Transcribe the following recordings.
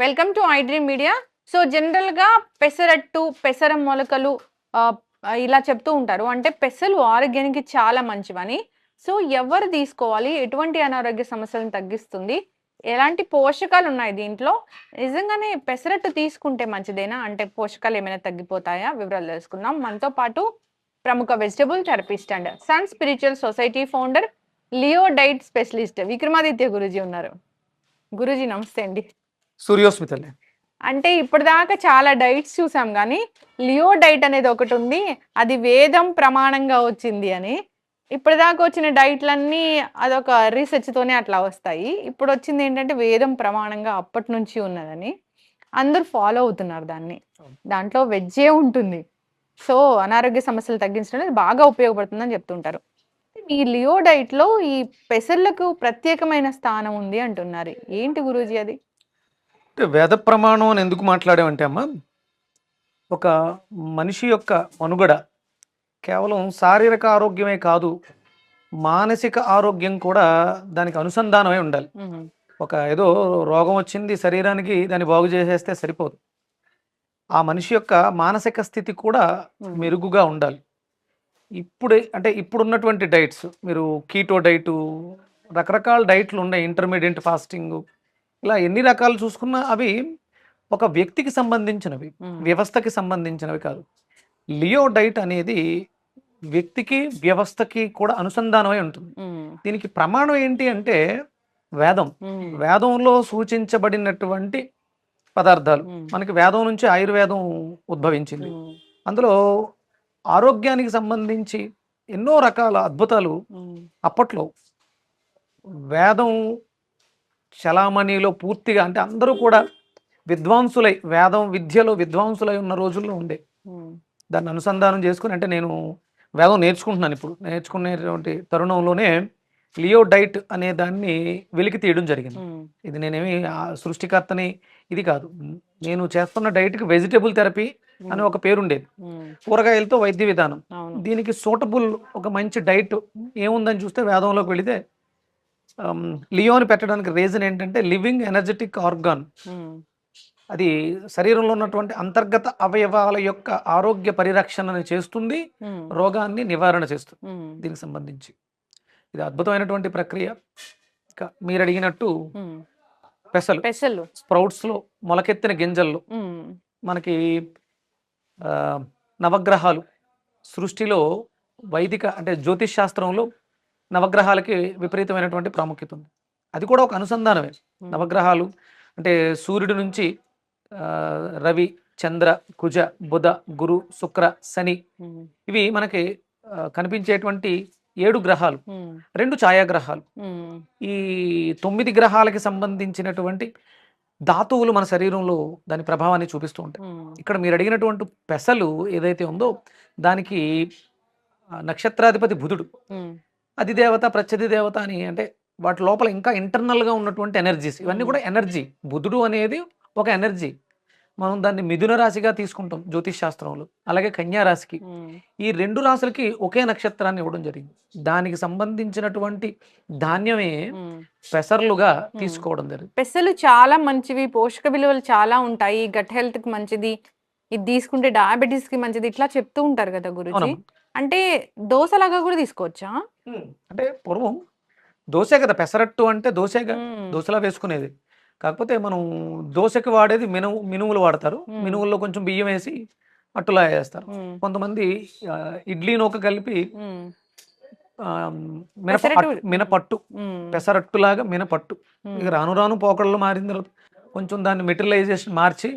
Welcome to iDream media. So, జనరల్‌గా పెసరట్టు, పెసర మొలకలు ఆహ్, ఇలా చెప్తూ ఉంటారు. అంటే పెసలు ఆరోగ్యానికి చాలా మంచివని. సో, ఎవరు తీసుకోవాలి? ఎటువంటి అనారోగ్య సమస్యలను తగ్గిస్తుంది? ఎలాంటి పోషకాలున్నాయి దీంట్లో? నిజంగానే పెసరట్టు తీసుకుంటే మంచిదేనా? అంటే పోషకాలేమైనా తగ్గిపోతాయా? వివరాలు తెలుసుకుందాం. మనతో పాటు ప్రముఖ vegetable therapist and sun spiritual society founder, Leo diet specialist Vikramaditya Guruji ఉన్నారు. గురూజీ నమస్తే అండి. సూర్యోస్మితలే. అంటే ఇప్పటిదాకా చాలా డైట్స్ చూసాం గానీ, లియో డైట్ అనేది ఒకటుంది. అది వేదం ప్రమాణంగా వచ్చింది అని. ఇప్పటిదాకా వచ్చిన డైట్‌లన్నీ అదొక రీసెర్చ్‌తోనే అట్లా వస్తాయి. ఇప్పుడొచ్చిందేంటంటే వేదం ప్రమాణంగా అప్పటినుంచి ఉన్నదని. అందరూ ఫాలో అవుతున్నారు దాన్ని. దాంట్లో వెజ్జే ఉంటుంది. సో, అనారోగ్య సమస్యలు తగ్గించడానికి బాగా ఉపయోగపడుతుందని చెప్తుంటారు. ఈ లియో డైట్‌లో ఈ పెసర్లకు ప్రత్యేకమైన స్థానం ఉంది అంటున్నారు. ఏంటి గురూజీ అది? అంటే వేద ప్రమాణం అని ఎందుకు మాట్లాడామంటే అమ్మ, ఒక మనిషి యొక్క మనుగడ కేవలం శారీరక ఆరోగ్యమే కాదు, మానసిక ఆరోగ్యం కూడా దానికి అనుసంధానమై ఉండాలి. హుహు. ఒక ఏదో రోగం వచ్చింది శరీరానికి, దాన్ని బాగు చేసేస్తే సరిపోదు. ఆ మనిషి యొక్క మానసిక స్థితి కూడా మెరుగుగా ఉండాలి. ఇప్పుడున్నటువంటి డైట్స్, మీరు కీటో డైటు, రకరకాల డైట్లు ఉన్నాయి, ఇంటర్మీడియట్ ఫాస్టింగ్, ఇలా ఎన్ని రకాలు చూసుకున్నా అవి ఒక వ్యక్తికి సంబంధించినవి, వ్యవస్థకి సంబంధించినవి కాదు. లియో డైట్ అనేది వ్యక్తికి వ్యవస్థకి కూడా అనుసంధానమై ఉంటుంది. దీనికి ప్రమాణం ఏంటి అంటే వేదం. వేదంలో సూచించబడినటువంటి పదార్థాలు. మనకి వేదం నుంచి ఆయుర్వేదం ఉద్భవించింది. అందులో ఆరోగ్యానికి సంబంధించి ఎన్నో రకాల అద్భుతాలు అప్పట్లో వేదం చలామణిలో పూర్తిగా, అంటే అందరూ కూడా విద్వాంసులై, వేదం విద్యలో విద్వాంసులై ఉన్న రోజుల్లో ఉండే దాన్ని అనుసంధానం చేసుకుని, అంటే నేను వేదం నేర్చుకుంటున్నాను. ఇప్పుడు నేర్చుకునేటువంటి తరుణంలోనే లియో డైట్ అనే దాన్ని వెలికి తీయడం జరిగింది. ఇది నేనేమి సృష్టికర్తని ఇది కాదు. నేను చేస్తున్న డైట్కి వెజిటబుల్ థెరపీ అని ఒక పేరు ఉండేది, కూరగాయలతో వైద్య విధానం. దీనికి సూటబుల్ ఒక మంచి డైట్ ఏముందని చూస్తే వేదంలోకి వెళితే లియోని పెట్టడానికి రీజన్ ఏంటంటే లివింగ్ ఎనర్జెటిక్ ఆర్గాన్. అది శరీరంలో ఉన్నటువంటి అంతర్గత అవయవాల యొక్క ఆరోగ్య పరిరక్షణని చేస్తుంది, రోగాన్ని నివారణ చేస్తుంది. దీనికి సంబంధించి ఇది అద్భుతమైనటువంటి ప్రక్రియ. ఇంకా మీరు అడిగినట్టు పెసలు స్ప్రౌట్స్ లో మొలకెత్తిన గింజల్లో మనకి నవగ్రహాలు సృష్టిలో వైదిక, అంటే జ్యోతిష్ శాస్త్రంలో నవగ్రహాలకి విపరీతమైనటువంటి ప్రాముఖ్యత ఉంది. అది కూడా ఒక అనుసంధానమే. నవగ్రహాలు అంటే సూర్యుడి నుంచి రవి, చంద్ర, కుజ, బుధ, గురు, శుక్ర, శని, ఇవి మనకి కనిపించేటువంటి 7 గ్రహాలు, 2 ఛాయాగ్రహాలు. ఈ 9 గ్రహాలకి సంబంధించినటువంటి ధాతువులు మన శరీరంలో దాని ప్రభావాన్ని చూపిస్తూ ఉంటాయి. ఇక్కడ మీరు అడిగినటువంటి పెసలు ఏదైతే ఉందో దానికి నక్షత్రాధిపతి బుధుడు, అధిదేవత, ప్రత్యధి దేవత అని, అంటే వాటి లోపల ఇంకా ఇంటర్నల్గా ఉన్నటువంటి ఎనర్జీస్, ఇవన్నీ కూడా ఎనర్జీ. బుధుడు అనేది ఒక ఎనర్జీ. మనం దాన్ని మిథున రాశిగా తీసుకుంటాం జ్యోతిష్ శాస్త్రంలో, అలాగే కన్యా రాశికి. ఈ 2 రాశులకి ఒకే నక్షత్రాన్ని ఇవ్వడం జరిగింది. దానికి సంబంధించినటువంటి ధాన్యమే పెసర్లుగా తీసుకోవడం జరిగింది. పెసలు చాలా మంచివి, పోషక విలువలు చాలా ఉంటాయి, గట్ హెల్త్ కి మంచిది, ఇది తీసుకుంటే డయాబెటీస్ కి మంచిది, ఇట్లా చెప్తూ ఉంటారు కదా గురుజీ. అంటే దోశలాగా కూడా తీసుకోవచ్చా? అంటే పూర్వం దోశ కదా, పెసరట్టు అంటే దోశగా, దోశలా వేసుకునేది. కాకపోతే మనం దోశకి వాడేది మినుములు వాడతారు. మినుముల్లో కొంచెం బియ్యం వేసి అట్టులా వేస్తారు. కొంతమంది ఇడ్లీ నూక కలిపి మినపట్టు, పెసరట్టులాగా మినపట్టు. ఇక రాను రాను పోకడలు మారిన తర్వాత కొంచెం దాన్ని మెటీరియలైజేషన్ మార్చి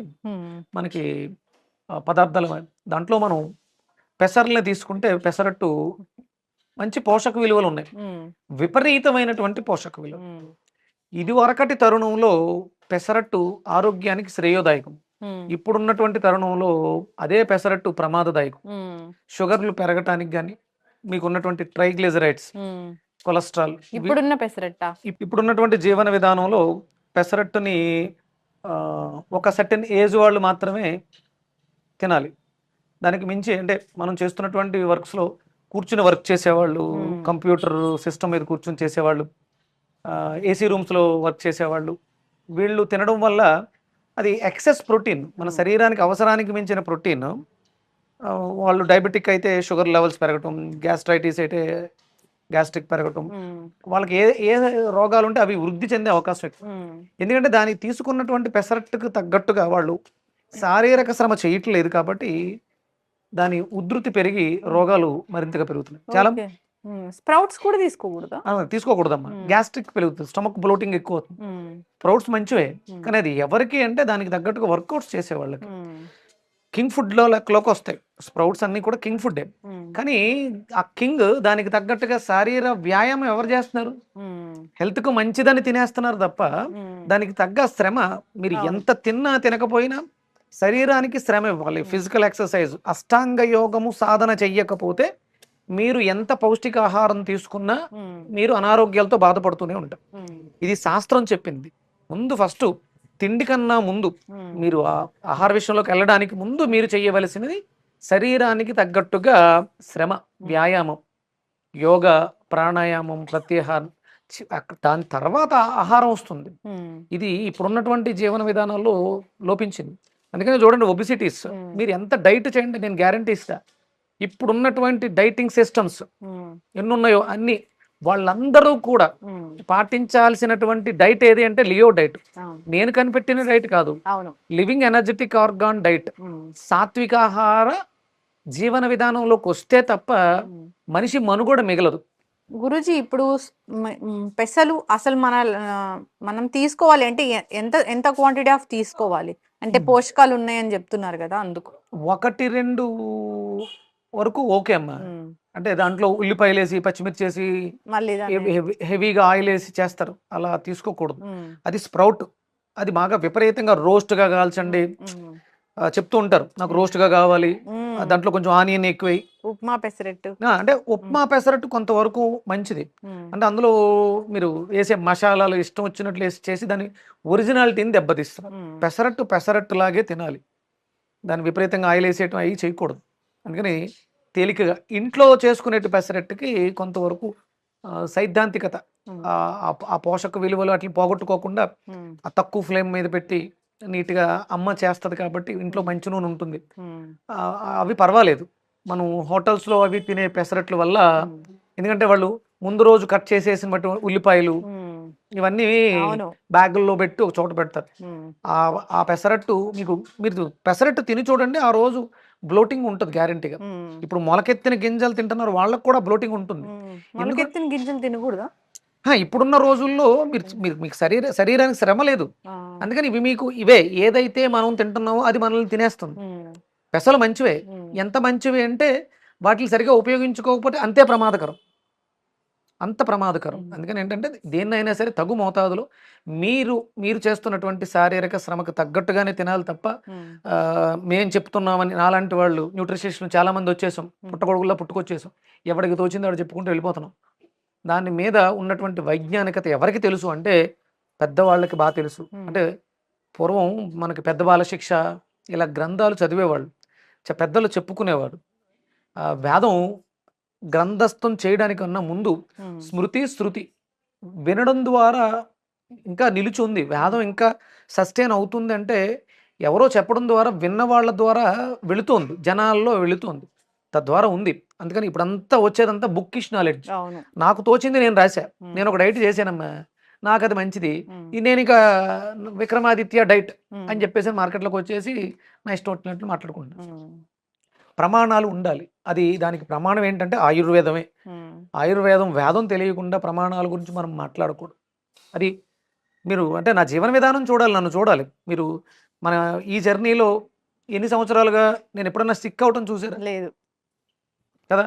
మనకి పదార్థాలు, దాంట్లో మనం పెసర్లని తీసుకుంటే పెసరట్టు మంచి పోషక విలువలు ఉన్నాయి, విపరీతమైనటువంటి పోషక విలువలు. ఇది వరకటి తరుణంలో పెసరట్టు ఆరోగ్యానికి శ్రేయోదాయకం. ఇప్పుడున్నటువంటి తరుణంలో అదే పెసరట్టు ప్రమాదదాయకం. షుగర్లు పెరగటానికి కానీ, మీకు ఉన్నటువంటి ట్రైగ్లిజరైడ్స్, కొలెస్ట్రాల్. ఇప్పుడున్నటువంటి జీవన విధానంలో పెసరట్టుని ఒక సర్టెన్ ఏజ్ వాళ్ళు మాత్రమే తినాలి. దానికి మించి, అంటే మనం చేస్తున్నటువంటి వర్క్స్లో కూర్చుని వర్క్ చేసేవాళ్ళు, కంప్యూటర్ సిస్టమ్ మీద కూర్చుని చేసేవాళ్ళు, ఏసీ రూమ్స్లో వర్క్ చేసేవాళ్ళు, వీళ్ళు తినడం వల్ల అది ఎక్సెస్ ప్రోటీన్, మన శరీరానికి అవసరానికి మించిన ప్రోటీన్. వాళ్ళు డయాబెటిక్ అయితే షుగర్ లెవెల్స్ పెరగటం, గ్యాస్ట్రైటిస్ అయితే గ్యాస్ట్రిక్ పెరగటం, వాళ్ళకి ఏ ఏ రోగాలు ఉంటే అవి వృద్ధి చెందే అవకాశం ఎక్కువ. ఎందుకంటే దానికి తీసుకున్నటువంటి పెసరట్టుకు తగ్గట్టుగా వాళ్ళు శారీరక శ్రమ చేయట్లేదు కాబట్టి దాని ఉధృతి పెరిగి రోగాలు మరింతగా పెరుగుతున్నాయి. చాలా స్ప్రౌట్స్ కూడా తీసుకోకూడదా? తీసుకోకూడదమ్మా. గ్యాస్ట్రిక్ పెరుగుతుంది, స్టమక్ బ్లోటింగ్ ఎక్కువ అవుతుంది. స్ప్రౌట్స్ మంచివే, కానీ అది ఎవరికి అంటే దానికి తగ్గట్టుగా వర్కౌట్స్ చేసే వాళ్ళకి కింగ్ ఫుడ్లో లెక్కలోకి వస్తాయి. స్ప్రౌట్స్ అన్ని కూడా కింగ్ ఫుడ్డే, కానీ ఆ కింగ్ దానికి తగ్గట్టుగా శారీర వ్యాయామం ఎవరు చేస్తున్నారు? హెల్త్కు మంచిదని తినేస్తున్నారు తప్ప దానికి తగ్గ శ్రమ మీరు ఎంత తిన్నా తినకపోయినా శరీరానికి శ్రమ ఇవ్వాలి. ఫిజికల్ ఎక్సర్సైజ్, అష్టాంగ యోగము సాధన చెయ్యకపోతే మీరు ఎంత పౌష్టికాహారం తీసుకున్నా మీరు అనారోగ్యాలతో బాధపడుతూనే ఉంటారు. ఇది శాస్త్రం చెప్పింది. ముందు ఫస్ట్ తిండి కన్నా ముందు మీరు ఆహార విషయంలోకి వెళ్ళడానికి ముందు మీరు చేయవలసినది శరీరానికి తగ్గట్టుగా శ్రమ, వ్యాయామం, యోగా, ప్రాణాయామం, ప్రత్యాహారం. దాని తర్వాత ఆహారం వస్తుంది. ఇది ఇప్పుడున్నటువంటి జీవన విధానాల్లో లోపించింది. అందుకని చూడండి, ఒబిసిటీస్ మీరు ఎంత డైట్ చేయండి, నేను గ్యారంటీ ఇస్తా. ఇప్పుడున్నటువంటి డైటింగ్ సిస్టమ్స్ ఎన్నున్నాయో అన్ని వాళ్ళందరూ కూడా పాటించాల్సినటువంటి డైట్ ఏది అంటే లియో డైట్. నేను కనిపెట్టిన డైట్ కాదు, లివింగ్ ఎనర్జెటిక్ ఆర్గాన్ డైట్. సాత్వికాహార జీవన విధానంలోకి వస్తే తప్ప మనిషి మనుగడ మిగలదు. గురూజీ, ఇప్పుడు పెసలు అసలు మనం తీసుకోవాలి అంటే ఎంత ఎంత క్వాంటిటీ ఆఫ్ తీసుకోవాలి అంటే పోషకాలు ఉన్నాయని చెప్తున్నారు కదా, అందుకు 1-2 వరకు ఓకే అమ్మా. అంటే దాంట్లో ఉల్లిపాయలు వేసి పచ్చిమిర్చి వేసి మళ్ళీ హెవీగా ఆయిల్ వేసి చేస్తారు, అలా తీసుకోకూడదు. అది స్ప్రౌట్, అది బాగా విపరీతంగా రోస్ట్ గా కాల్చండి. చెప్తూ ఉంటారు నాకు రోస్ట్ గా కావాలి, దాంట్లో కొంచెం ఆనియన్ ఎక్కువై. ఉప్మా పెసరట్టు అంటే ఉప్మా పెసరట్టు కొంతవరకు మంచిది. అంటే అందులో మీరు వేసే మసాలాలు ఇష్టం వచ్చినట్లు వేసి చేసి దాని ఒరిజినాలిటీని దెబ్బతీస్తారు. పెసరట్టు లాగే తినాలి, దాన్ని విపరీతంగా ఆయిల్ వేసేయటం అవి చేయకూడదు. అందుకని తేలికగా ఇంట్లో చేసుకునే పెసరట్టుకి కొంతవరకు సైద్ధాంతికత, ఆ పోషక విలువలు అట్లా పోగొట్టుకోకుండా ఆ తక్కువ ఫ్లేమ్ మీద పెట్టి నీట్గా అమ్మ చేస్తుంది కాబట్టి ఇంట్లో మంచి నూనె ఉంటుంది, అవి పర్వాలేదు. మనం హోటల్స్లో అవి తినే పెసరట్ల వల్ల, ఎందుకంటే వాళ్ళు ముందు రోజు కట్ చేసేసిన బట్టి ఉల్లిపాయలు ఇవన్నీ బ్యాగుల్లో పెట్టి ఒక చోట పెడతారు. ఆ పెసరట్టు మీరు పెసరట్టు తిని చూడండి, ఆ రోజు బ్లోటింగ్ ఉంటుంది గ్యారంటీగా. ఇప్పుడు మొలకెత్తిన గింజలు తింటున్నారు, వాళ్ళకు కూడా బ్లోటింగ్ ఉంటుంది. మొలకెత్తిన గింజలు తినకూడదా? ఇప్పుడున్న రోజుల్లో మీకు శరీరానికి శ్రమ లేదు, అందుకని ఇవి మీకు ఇవే ఏదైతే మనం తింటున్నామో అది మనల్ని తినేస్తుంది. పెసలు మంచివే, ఎంత మంచివి అంటే వాటిని సరిగా ఉపయోగించుకోకపోతే అంతే ప్రమాదకరం, అంత ప్రమాదకరం. అందుకని ఏంటంటే దేన్నైనా సరే తగు మోతాదులో మీరు చేస్తున్నటువంటి శారీరక శ్రమకు తగ్గట్టుగానే తినాలి తప్ప మేము చెప్తున్నామని నాలాంటి వాళ్ళు న్యూట్రిషనిస్టులు చాలా మంది వచ్చేసాం, పుట్టగొడుగుల్లో పుట్టుకొచ్చేసాం, ఎవరికి తోచింది వాడు చెప్పుకుంటూ వెళ్ళిపోతున్నాం. దాని మీద ఉన్నటువంటి వైజ్ఞానికత ఎవరికి తెలుసు అంటే పెద్దవాళ్ళకి బాగా తెలుసు. అంటే పూర్వం మనకి పెద్ద బాల శిక్ష ఇలా గ్రంథాలు చదివేవాళ్ళు, పెద్దలు చెప్పుకునేవాడు. వేదం గ్రంథస్థం చేయడానికన్నా ముందు స్మృతి శృతి వినడం ద్వారా ఇంకా నిలిచి ఉంది. వేదం ఇంకా సస్టైన్ అవుతుంది అంటే ఎవరో చెప్పడం ద్వారా, విన్న వాళ్ళ ద్వారా వెళుతోంది, జనాల్లో వెళుతోంది, తద్వారా ఉంది. అందుకని ఇప్పుడంతా వచ్చేదంతా బుక్కిష్ నాలెడ్జ్. నాకు తోచింది నేను రాశా, నేను ఒక డైట్ చేశానమ్మా, నాకు అది మంచిది, నేను ఇక విక్రమాదిత్య డైట్ అని చెప్పేసి మార్కెట్లోకి వచ్చేసి నా ఇష్టం వచ్చినట్లు మాట్లాడుకుంటాను. ప్రమాణాలు ఉండాలి. అది దానికి ప్రమాణం ఏంటంటే ఆయుర్వేదమే. ఆయుర్వేదం, వేదం తెలియకుండా ప్రమాణాల గురించి మనం మాట్లాడకూడదు. అది మీరు అంటే నా జీవన విధానం చూడాలి, నన్ను చూడాలి. మీరు మన ఈ జర్నీలో ఎన్ని సంవత్సరాలుగా నేను ఎప్పుడన్నా స్టిక్ అవటం చూసారా? లేదు కదా.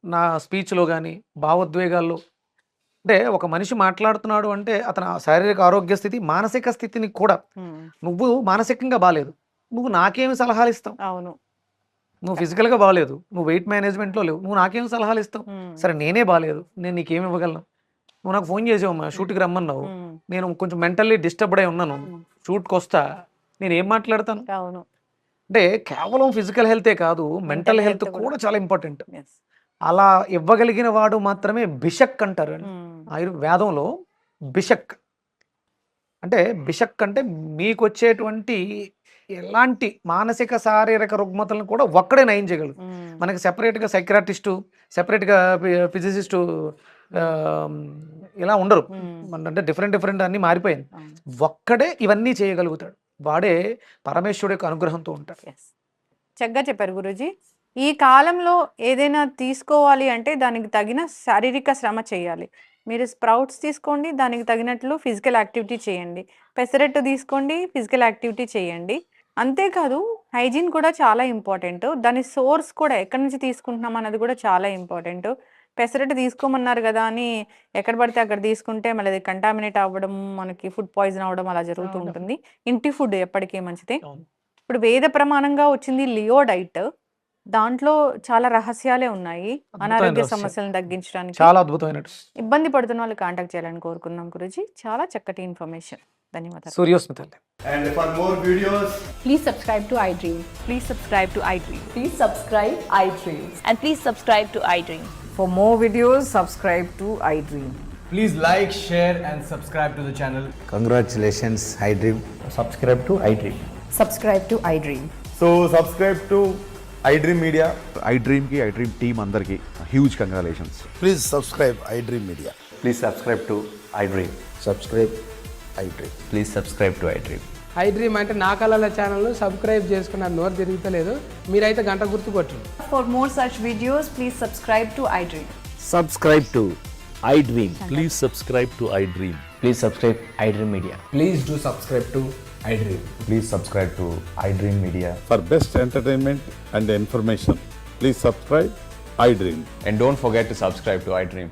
నా స్పీచ్లో కానీ భావోద్వేగాల్లో, అంటే ఒక మనిషి మాట్లాడుతున్నాడు అంటే అతని శారీరక ఆరోగ్య స్థితి, మానసిక స్థితిని కూడా, నువ్వు మానసికంగా బాగాలేదు, నువ్వు నాకేమి సలహాలు ఇస్తావు? అవును, నువ్వు ఫిజికల్గా బాగాలేదు, నువ్వు వెయిట్ మేనేజ్మెంట్లో లేవు, నువ్వు నాకేం సలహాలు ఇస్తావు? సరే నేనే బాగాలేదు, నేను నీకేమి ఇవ్వగలను? నువ్వు నాకు ఫోన్ చేసావమ్మా, షూట్కి రమ్మన్నావు, నేను కొంచెం మెంటల్లీ డిస్టర్బ్డ్ అయి ఉన్నాను, షూట్కి వస్తా, నేను ఏం మాట్లాడతాను? అంటే కేవలం ఫిజికల్ హెల్తే కాదు, మెంటల్ హెల్త్ కూడా చాలా ఇంపార్టెంట్. అలా ఇవ్వగలిగిన వాడు మాత్రమే బిషక్ అంటారు. ఆయుర్వేదంలో బిషక్ అంటే బిషక్ అంటే మీకు వచ్చేటువంటి ఎలాంటి మానసిక శారీరక రుగ్మతలను కూడా ఒక్కడే నయం చేయగలరు. మనకి సెపరేట్గా సైక్రాటిస్టు, సెపరేట్గా ఫిజిసిస్టు ఇలా ఉండరు. అంటే డిఫరెంట్ అన్నీ మారిపోయింది. ఒక్కడే ఇవన్నీ చేయగలుగుతాడు. వాడే పరమేశ్వరుడు యొక్క అనుగ్రహంతో ఉంటాడు. చక్కగా చెప్పారు గురూజీ. ఈ కాలంలో ఏదైనా తీసుకోవాలి అంటే దానికి తగిన శారీరక శ్రమ చేయాలి. మీరు స్ప్రౌట్స్ తీసుకోండి, దానికి తగినట్లు ఫిజికల్ యాక్టివిటీ చేయండి. పెసరట్టు తీసుకోండి, ఫిజికల్ యాక్టివిటీ చేయండి. అంతేకాదు హైజీన్ కూడా చాలా ఇంపార్టెంట్. దాని సోర్స్ కూడా ఎక్కడి నుంచి తీసుకుంటున్నాం అన్నది కూడా చాలా ఇంపార్టెంట్. పెసరట్టు తీసుకోమన్నారు కదా అని ఎక్కడ పడితే అక్కడ తీసుకుంటే మళ్ళీ అది కంటామినేట్ అవ్వడం, మనకి ఫుడ్ పాయిజన్ అవ్వడం అలా జరుగుతూ ఉంటుంది. ఇంటి ఫుడ్ ఎప్పటికీ మంచిదే. ఇప్పుడు వేద ప్రమాణంగా వచ్చింది లియో డైట్. దాంట్లో చాలా రహస్యాలే ఉన్నాయి అనారోగ్య సమస్యలను తగ్గించడానికి. చాలా అద్భుతమైన ఇబ్బంది పడుతున్న వాళ్ళు కాంటాక్ట్ చేయాలని కోరుకున్నాం గురూజీ. చాలా చక్కటి ఇన్ఫర్మేషన్. ధన్యవాదాలు. సూర్యోస్మితల్లి. And for more videos, Please subscribe to iDream. Please subscribe to iDream. Please subscribe iDream. And please subscribe to iDream. For more videos, subscribe to iDream. please like, share, and subscribe to the channel. Congratulations, iDream. subscribe to iDream. Subscribe to iDream. So subscribe to iDream Media. iDream ki iDream team andarki huge congratulations. Please subscribe iDream Media. Please subscribe to iDream. Subscribe iDream. Please subscribe to iDream. iDream అంటే నా కళల channel subscribe చేసుకున్నారు. నోరు తిరుగుతలేదు, మీరైతే గంట గుర్తు కొట్టండి. For more such videos, please subscribe to iDream. Subscribe to iDream. Please subscribe to iDream. Please subscribe iDream Media. Please do subscribe to iDream. Please subscribe to iDream Media. For best entertainment and information, please subscribe iDream. And don't forget to subscribe to iDream.